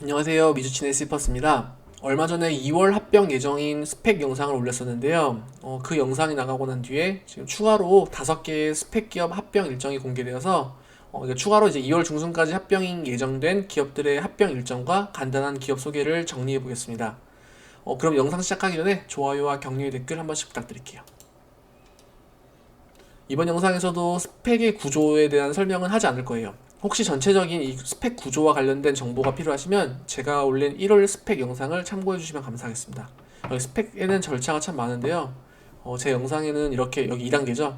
안녕하세요. 미주친의 스리퍼스입니다. 얼마 전에 2월 합병 예정인 스펙 영상을 올렸었는데요. 그 영상이 나가고 난 뒤에 지금 추가로 5개의 스펙 기업 합병 일정이 공개되어서 이제 추가로 이제 2월 중순까지 합병이 예정된 기업들의 합병 일정과 간단한 기업 소개를 정리해 보겠습니다. 그럼 영상 시작하기 전에 좋아요와 격려의 댓글 한 번씩 부탁드릴게요. 이번 영상에서도 스펙의 구조에 대한 설명은 하지 않을 거예요. 혹시 전체적인 이 스펙 구조와 관련된 정보가 필요하시면 제가 올린 1월 스펙 영상을 참고해 주시면 감사하겠습니다. 여기 스펙에는 절차가 참 많은데요. 제 영상에는 이렇게 여기 2단계죠.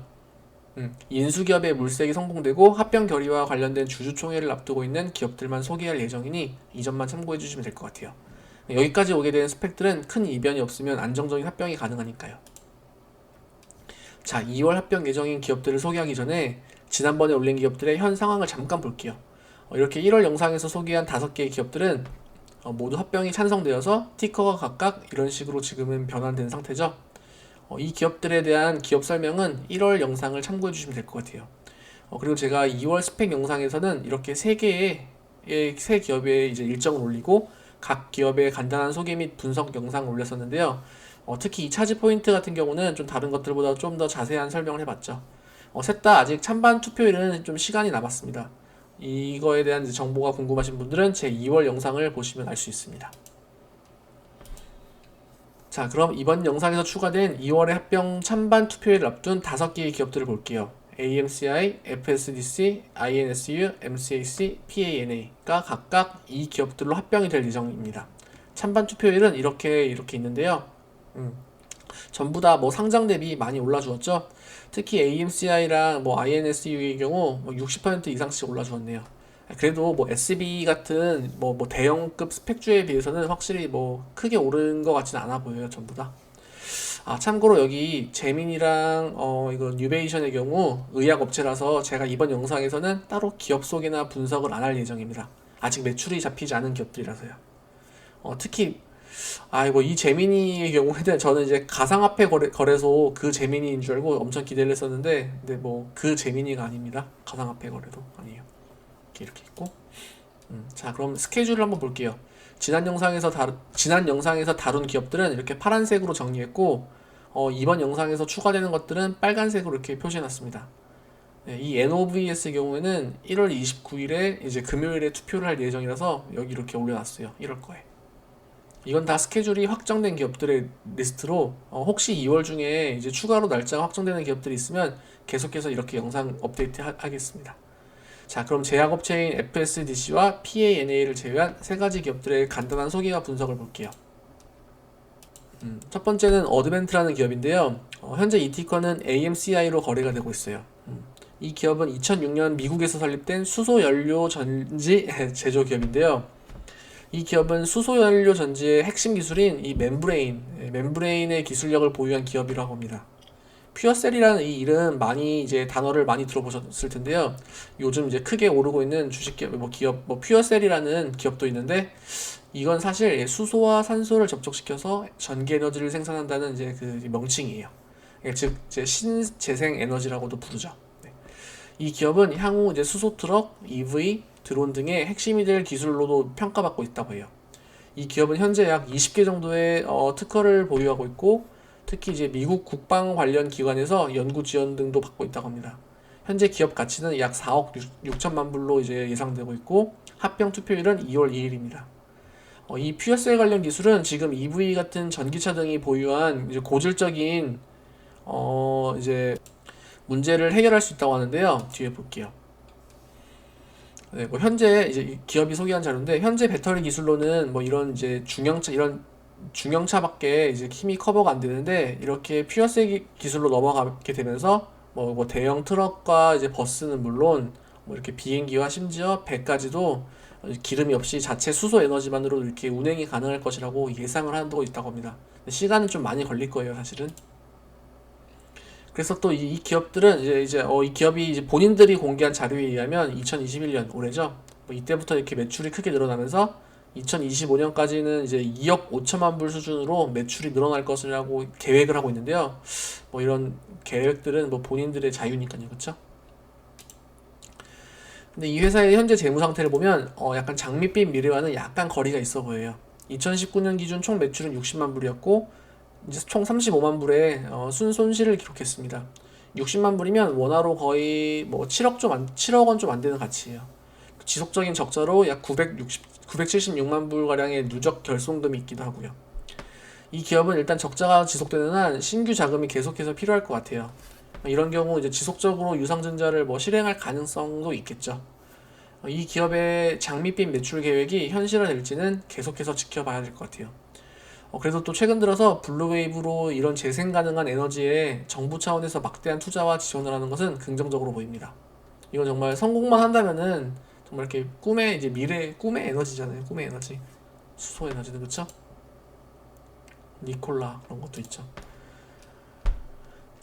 인수기업의 물색이 성공되고 합병 결의와 관련된 주주총회를 앞두고 있는 기업들만 소개할 예정이니 이 점만 참고해 주시면 될 것 같아요. 여기까지 오게 된 스펙들은 큰 이변이 없으면 안정적인 합병이 가능하니까요. 자, 2월 합병 예정인 기업들을 소개하기 전에 지난번에 올린 기업들의 현 상황을 잠깐 볼게요. 이렇게 1월 영상에서 소개한 5개의 기업들은 모두 합병이 찬성되어서 티커가 각각 이런 식으로 지금은 변환된 상태죠. 이 기업들에 대한 기업 설명은 1월 영상을 참고해 주시면 될 것 같아요. 그리고 제가 2월 스펙 영상에서는 이렇게 3개의 세 기업의 이제 일정을 올리고 각 기업의 간단한 소개 및 분석 영상을 올렸었는데요. 특히 이 차지 포인트 같은 경우는 좀 다른 것들보다 좀 더 자세한 설명을 해봤죠. 셋 다 아직 찬반 투표일은 좀 시간이 남았습니다. 이거에 대한 정보가 궁금하신 분들은 제 2월 영상을 보시면 알 수 있습니다. 자, 그럼 이번 영상에서 추가된 2월의 합병 찬반 투표일을 앞둔 5개의 기업들을 볼게요. AMCI, FSDC, INSU, MCAC, PANA가 각각 이 기업들로 합병이 될 예정입니다. 찬반 투표율은 이렇게 있는데요. 전부 다 뭐 상장 대비 많이 올라주었죠. 특히 AMCI랑 뭐 INSU의 경우 뭐 60% 이상씩 올라주었네요. 그래도 뭐 SB 같은 뭐 대형급 스펙주에 비해서는 확실히 뭐 크게 오른 것 같지는 않아 보여요, 전부 다. 참고로 여기 제민이랑 이거 뉴베이션의 경우 의약 업체라서 제가 이번 영상에서는 따로 기업 소개나 분석을 안 할 예정입니다. 아직 매출이 잡히지 않은 기업들이라서요. 특히 이 제미니의 경우에는 저는 이제 가상화폐 거래소 그 제미니인 줄 알고 엄청 기대를 했었는데, 근데 뭐 그 제미니가 아닙니다. 가상화폐 거래도 아니에요. 이렇게 있고. 자, 그럼 스케줄을 한번 볼게요. 지난 영상에서 다룬 기업들은 이렇게 파란색으로 정리했고, 이번 영상에서 추가되는 것들은 빨간색으로 이렇게 표시해놨습니다. 네, 이 NOVS의 경우에는 1월 29일에 이제 금요일에 투표를 할 예정이라서 여기 이렇게 올려놨어요. 1월 거에. 이건 다 스케줄이 확정된 기업들의 리스트로 혹시 2월 중에 이제 추가로 날짜가 확정되는 기업들이 있으면 계속해서 이렇게 영상 업데이트 하겠습니다. 자, 그럼 제약업체인 FSDC와 PANA를 제외한 3가지 기업들의 간단한 소개와 분석을 볼게요. 첫 번째는 어드벤트라는 기업인데요. 현재 이 티커는 AMCI로 거래가 되고 있어요. 이 기업은 2006년 미국에서 설립된 수소연료 전지 제조 기업인데요. 이 기업은 수소연료 전지의 핵심 기술인 이 멤브레인의 기술력을 보유한 기업이라고 합니다. 퓨어셀이라는 이 이름 이제 단어를 많이 들어보셨을 텐데요. 요즘 이제 크게 오르고 있는 주식기업, 퓨어셀이라는 기업도 있는데, 이건 사실 수소와 산소를 접촉시켜서 전기 에너지를 생산한다는 이제 그 명칭이에요. 즉, 이제 신재생 에너지라고도 부르죠. 네. 이 기업은 향후 이제 수소 트럭, EV, 드론 등의 핵심이 될 기술로도 평가받고 있다고 해요. 이 기업은 현재 약 20개 정도의 특허를 보유하고 있고, 특히 이제 미국 국방 관련 기관에서 연구 지원 등도 받고 있다고 합니다. 현재 기업 가치는 약 4억 6천만 불로 이제 예상되고 있고, 합병 투표일은 2월 2일입니다. 이 퓨어셀 관련 기술은 지금 EV 같은 전기차 등이 보유한 이제 고질적인 이제 문제를 해결할 수 있다고 하는데요. 뒤에 볼게요. 네, 뭐 현재 이제 기업이 소개한 자료인데, 현재 배터리 기술로는 뭐 이런 이제 중형차밖에 이제 힘이 커버가 안 되는데, 이렇게 퓨어셀 기술로 넘어가게 되면서 뭐 대형 트럭과 이제 버스는 물론 뭐 이렇게 비행기와 심지어 배까지도 기름이 없이 자체 수소 에너지만으로 이렇게 운행이 가능할 것이라고 예상을 하고 있다고 합니다. 시간은 좀 많이 걸릴 거예요, 사실은. 그래서 또 이 기업들은 이 기업이 이제 본인들이 공개한 자료에 의하면 2021년 올해죠. 뭐 이때부터 이렇게 매출이 크게 늘어나면서 2025년까지는 이제 2억 5천만 불 수준으로 매출이 늘어날 것이라고 계획을 하고 있는데요. 뭐 이런 계획들은 뭐 본인들의 자유니까요, 그렇죠? 근데 이 회사의 현재 재무 상태를 보면 약간 장밋빛 미래와는 약간 거리가 있어 보여요. 2019년 기준 총 매출은 60만 불이었고 이제 총 35만 불의 순손실을 기록했습니다. 60만 불이면 원화로 거의 뭐 7억 원 좀 안 되는 가치예요. 지속적인 적자로 약 976만 불 가량의 누적 결손금이 있기도 하고요. 이 기업은 일단 적자가 지속되는 한 신규 자금이 계속해서 필요할 것 같아요. 이런 경우 이제 지속적으로 유상증자를 뭐 실행할 가능성도 있겠죠. 이 기업의 장밋빛 매출 계획이 현실화될지는 계속해서 지켜봐야 될 것 같아요. 그래도 또 최근 들어서 블루웨이브로 이런 재생 가능한 에너지에 정부 차원에서 막대한 투자와 지원을 하는 것은 긍정적으로 보입니다. 이건 정말 성공만 한다면은 정말 이렇게 꿈의 이제 미래 꿈의 에너지잖아요. 꿈의 에너지, 수소 에너지는 그렇죠? 니콜라 그런 것도 있죠.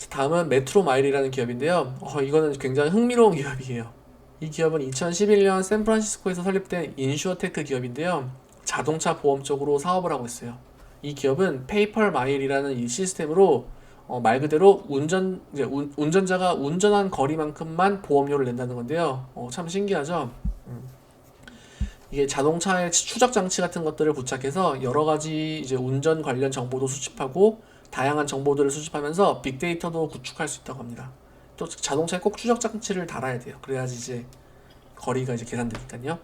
다음은 메트로마일이라는 기업인데요. 이거는 굉장히 흥미로운 기업이에요. 이 기업은 2011년 샌프란시스코에서 설립된 인슈어테크 기업인데요. 자동차 보험 쪽으로 사업을 하고 있어요. 이 기업은 페이펄 마일이라는 이 시스템으로 말 그대로 운전자가 운전한 거리만큼만 보험료를 낸다는 건데요. 참 신기하죠? 이게 자동차의 추적 장치 같은 것들을 부착해서 여러 가지 이제 운전 관련 정보도 수집하고 다양한 정보들을 수집하면서 빅데이터도 구축할 수 있다고 합니다. 또 자동차에 꼭 추적 장치를 달아야 돼요. 그래야지 이제 거리가 이제 계산되니까요.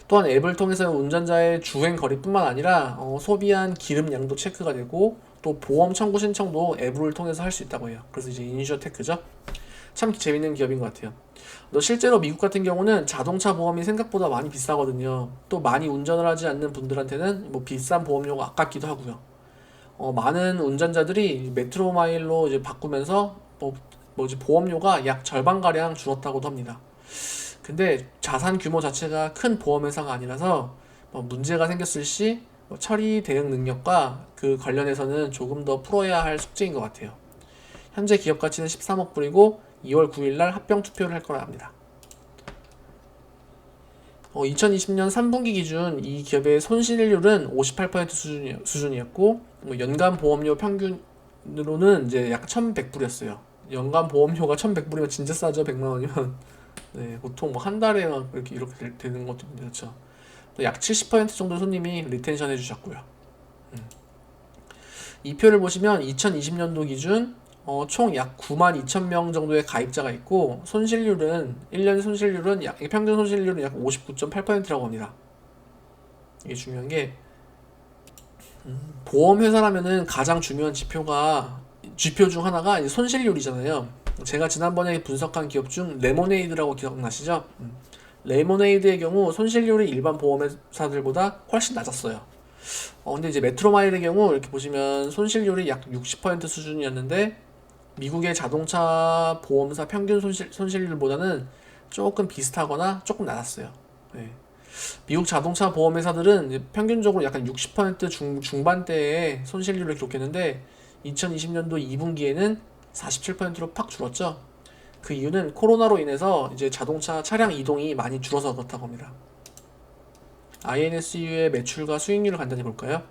또한 앱을 통해서 운전자의 주행 거리뿐만 아니라 소비한 기름 양도 체크가 되고 또 보험 청구 신청도 앱을 통해서 할 수 있다고 해요. 그래서 이제 인슈어테크죠. 참 재밌는 기업인 것 같아요. 또 실제로 미국 같은 경우는 자동차 보험이 생각보다 많이 비싸거든요. 또 많이 운전을 하지 않는 분들한테는 뭐 비싼 보험료가 아깝기도 하고요. 많은 운전자들이 메트로 마일로 이제 바꾸면서 이제 보험료가 약 절반 가량 줄었다고도 합니다. 근데 자산 규모 자체가 큰 보험회사가 아니라서 문제가 생겼을 시 처리 대응 능력과 그 관련해서는 조금 더 풀어야 할 숙제인 것 같아요. 현재 기업 가치는 13억 불이고 2월 9일날 합병 투표를 할 거라 합니다. 2020년 3분기 기준 이 기업의 손실률은 58% 수준이었고 연간 보험료 평균으로는 이제 약 1,100불이었어요. 연간 보험료가 1,100불이면 진짜 싸죠. 100만 원이면. 네, 보통 뭐 한 달에 이렇게 되는 것도 그렇죠. 약 70% 정도 손님이 리텐션 해주셨고요. 이 표를 보시면 2020년도 기준 총 약 9만 2천 명 정도의 가입자가 있고 손실률은 1년 손실률은 평균 손실률은 약 59.8%라고 합니다. 이게 중요한 게 보험회사라면은 가장 중요한 지표 중 하나가 이제 손실률이잖아요. 제가 지난번에 분석한 기업 중 레모네이드라고 기억나시죠? 레모네이드의 경우 손실률이 일반 보험회사들보다 훨씬 낮았어요. 근데 이제 메트로마일의 경우 이렇게 보시면 손실률이 약 60% 수준이었는데 미국의 자동차 보험사 평균 손실률보다는 조금 비슷하거나 조금 낮았어요. 네. 미국 자동차 보험회사들은 평균적으로 약간 60% 중반대의 손실률을 기록했는데 2020년도 2분기에는 47%로 팍 줄었죠. 그 이유는 코로나로 인해서 이제 자동차 차량 이동이 많이 줄어서 그렇다고 합니다. INSU의 매출과 수익률을 간단히 볼까요?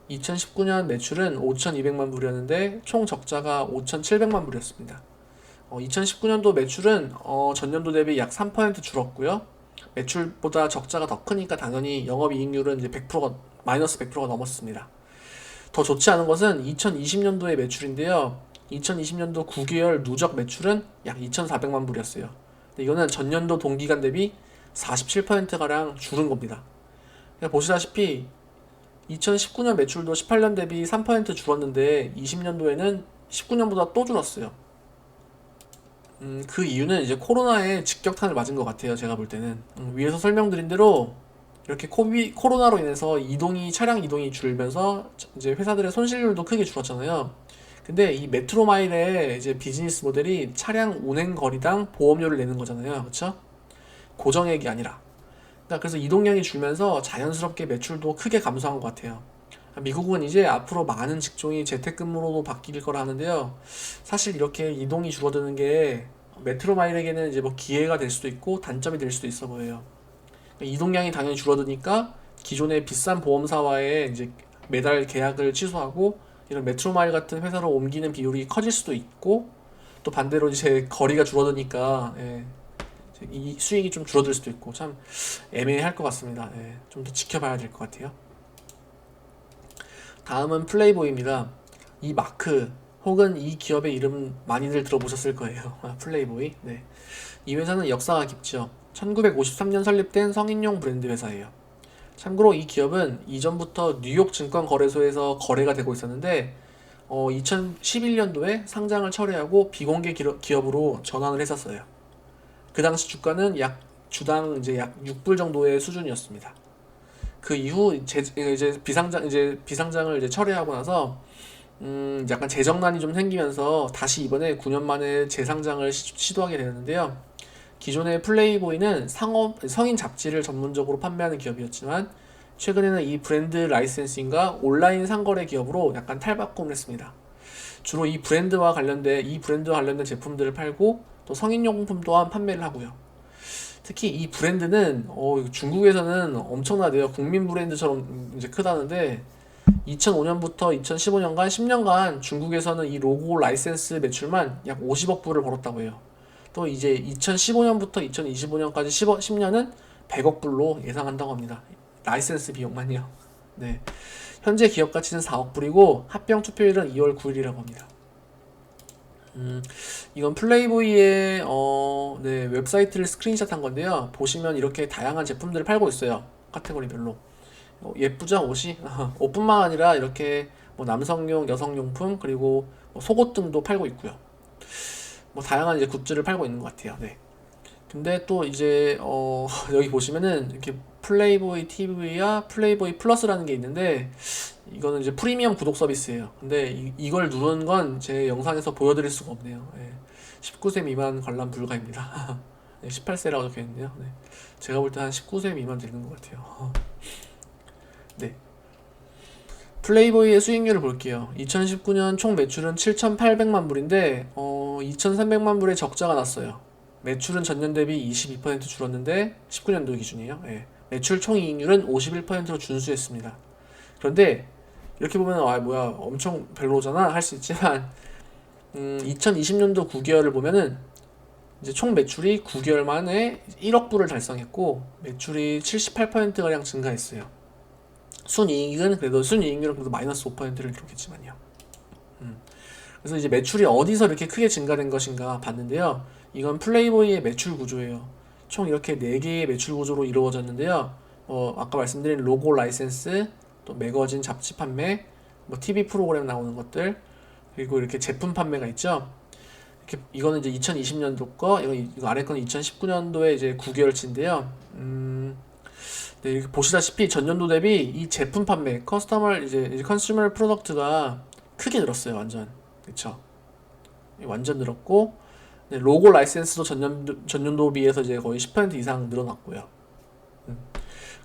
2019년 매출은 5,200만 불이었는데 총 적자가 5,700만 불이었습니다. 2019년도 매출은 전년도 대비 약 3% 줄었고요. 매출보다 적자가 더 크니까 당연히 영업이익률은 이제 100%가 마이너스 100%가 넘었습니다. 더 좋지 않은 것은 2020년도의 매출인데요. 2020년도 9개월 누적 매출은 약 2,400만 불이었어요. 근데 이거는 전년도 동기간 대비 47%가량 줄은 겁니다. 보시다시피 2019년 매출도 18년 대비 3% 줄었는데 20년도에는 19년보다 또 줄었어요. 그 이유는 이제 코로나에 직격탄을 맞은 것 같아요. 제가 볼 때는 위에서 설명드린 대로 이렇게 코로나로 인해서 차량 이동이 줄면서 이제 회사들의 손실률도 크게 줄었잖아요. 근데 이 메트로마일의 이제 비즈니스 모델이 차량 운행 거리당 보험료를 내는 거잖아요. 그렇죠? 고정액이 아니라. 그래서 이동량이 줄면서 자연스럽게 매출도 크게 감소한 것 같아요. 미국은 이제 앞으로 많은 직종이 재택근무로도 바뀔 거라 하는데요. 사실 이렇게 이동이 줄어드는 게 메트로마일에게는 이제 뭐 기회가 될 수도 있고 단점이 될 수도 있어 보여요. 이동량이 당연히 줄어드니까 기존의 비싼 보험사와의 이제 매달 계약을 취소하고 이런 메트로마일 같은 회사로 옮기는 비율이 커질 수도 있고 또 반대로 이제 거리가 줄어드니까 이 수익이 좀 줄어들 수도 있고 참 애매할 것 같습니다. 네, 좀 더 지켜봐야 될 것 같아요. 다음은 플레이보이입니다. 이 마크 혹은 이 기업의 이름 많이들 들어보셨을 거예요. 플레이보이. 네. 이 회사는 역사가 깊죠. 1953년 설립된 성인용 브랜드 회사예요. 참고로 이 기업은 이전부터 뉴욕 증권거래소에서 거래가 되고 있었는데 2011년도에 상장을 철회하고 비공개 기업으로 전환을 했었어요. 그 당시 주가는 약 주당 이제 약 6불 정도의 수준이었습니다. 그 이후 이제 비상장을 이제 철회하고 나서 약간 재정난이 좀 생기면서 다시 이번에 9년 만에 재상장을 시도하게 되었는데요. 기존의 플레이보이는 성인 잡지를 전문적으로 판매하는 기업이었지만 최근에는 이 브랜드 라이센싱과 온라인 상거래 기업으로 약간 탈바꿈을 했습니다. 주로 이 브랜드와 관련된 제품들을 팔고 또 성인용품 또한 판매를 하고요. 특히 이 브랜드는 중국에서는 엄청나대요. 국민 브랜드처럼 이제 크다는데 2005년부터 2015년간 10년간 중국에서는 이 로고 라이센스 매출만 약 50억 불을 벌었다고 해요. 또 이제 2015년부터 2025년까지 10년은 100억 불로 예상한다고 합니다. 라이센스 비용만요. 네. 현재 기업 가치는 4억 불이고 합병 투표일은 2월 9일이라고 합니다. 이건 플레이보이의 네, 웹사이트를 스크린샷한 건데요. 보시면 이렇게 다양한 제품들을 팔고 있어요. 카테고리별로. 예쁘죠, 옷이? 옷뿐만 아니라 이렇게 뭐 남성용, 여성용품 그리고 뭐 속옷 등도 팔고 있고요. 뭐 다양한 이제 굿즈를 팔고 있는 것 같아요. 네. 근데 또 이제 여기 보시면은 이렇게 플레이보이 TV와 플레이보이 플러스라는 게 있는데 이거는 이제 프리미엄 구독 서비스예요. 근데 이걸 누른 건 제 영상에서 보여드릴 수가 없네요. 네. 19세 미만 관람 불가입니다. 네, 18세라고 적혀 있는데요. 네. 제가 볼 때 한 19세 미만 되는 것 같아요. 네. 플레이보이의 수익률을 볼게요. 2019년 총 매출은 7,800만 불인데 2,300만 불의 적자가 났어요. 매출은 전년 대비 22% 줄었는데 19년도 기준이에요. 예. 매출 총이익률은 51%로 준수했습니다. 그런데 이렇게 보면 뭐야 엄청 별로잖아 할 수 있지만 2020년도 9개월을 보면은 이제 총 매출이 9개월 만에 1억 불을 달성했고 매출이 78%가량 증가했어요. 순이익률은 그래도 마이너스 5%를 기록했지만요. 그래서 이제 매출이 어디서 이렇게 크게 증가된 것인가 봤는데요. 이건 플레이보이의 매출 구조예요. 총 이렇게 4개의 매출 구조로 이루어졌는데요. 아까 말씀드린 로고 라이센스, 또 매거진 잡지 판매, 뭐 TV 프로그램 나오는 것들, 그리고 이렇게 제품 판매가 있죠. 이거는 이제 2020년도 거, 이거 아래 거는 2019년도에 이제 9개월치인데요. 네, 이렇게 보시다시피 전년도 대비 이 제품 판매, 컨슈머 프로덕트가 크게 늘었어요, 완전. 그쵸? 완전 늘었고, 네, 로고 라이센스도 전년도 비해서 이제 거의 10% 이상 늘어났고요.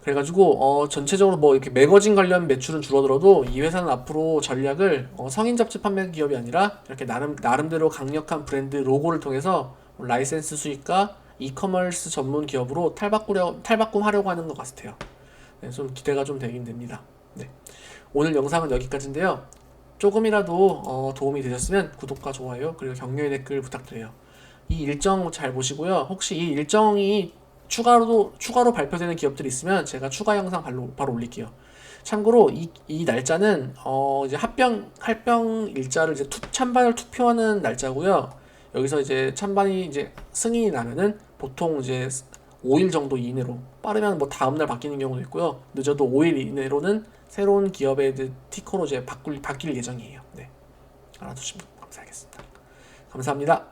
그래가지고 전체적으로 뭐 이렇게 매거진 관련 매출은 줄어들어도 이 회사는 앞으로 전략을 성인 잡지 판매 기업이 아니라 이렇게 나름대로 강력한 브랜드 로고를 통해서 라이센스 수익과 이커머스 전문 기업으로 탈바꿈하려고 하는 것 같아요. 네, 좀 기대가 좀 되긴 됩니다. 네. 오늘 영상은 여기까지인데요. 조금이라도 도움이 되셨으면 구독과 좋아요 그리고 격려의 댓글 부탁드려요. 이 일정 잘 보시고요. 혹시 이 일정이 추가로 발표되는 기업들이 있으면 제가 추가 영상 바로 올릴게요. 참고로 이 날짜는 이제 합병 일자를 이제 찬반을 투표하는 날짜고요. 여기서 이제 찬반이 이제 승인이 나면은 보통 이제 5일 정도 이내로, 빠르면 뭐 다음날 바뀌는 경우도 있고요. 늦어도 5일 이내로는 새로운 기업의 티커로 이제 바뀔 예정이에요. 네. 알아두시면 감사하겠습니다. 감사합니다.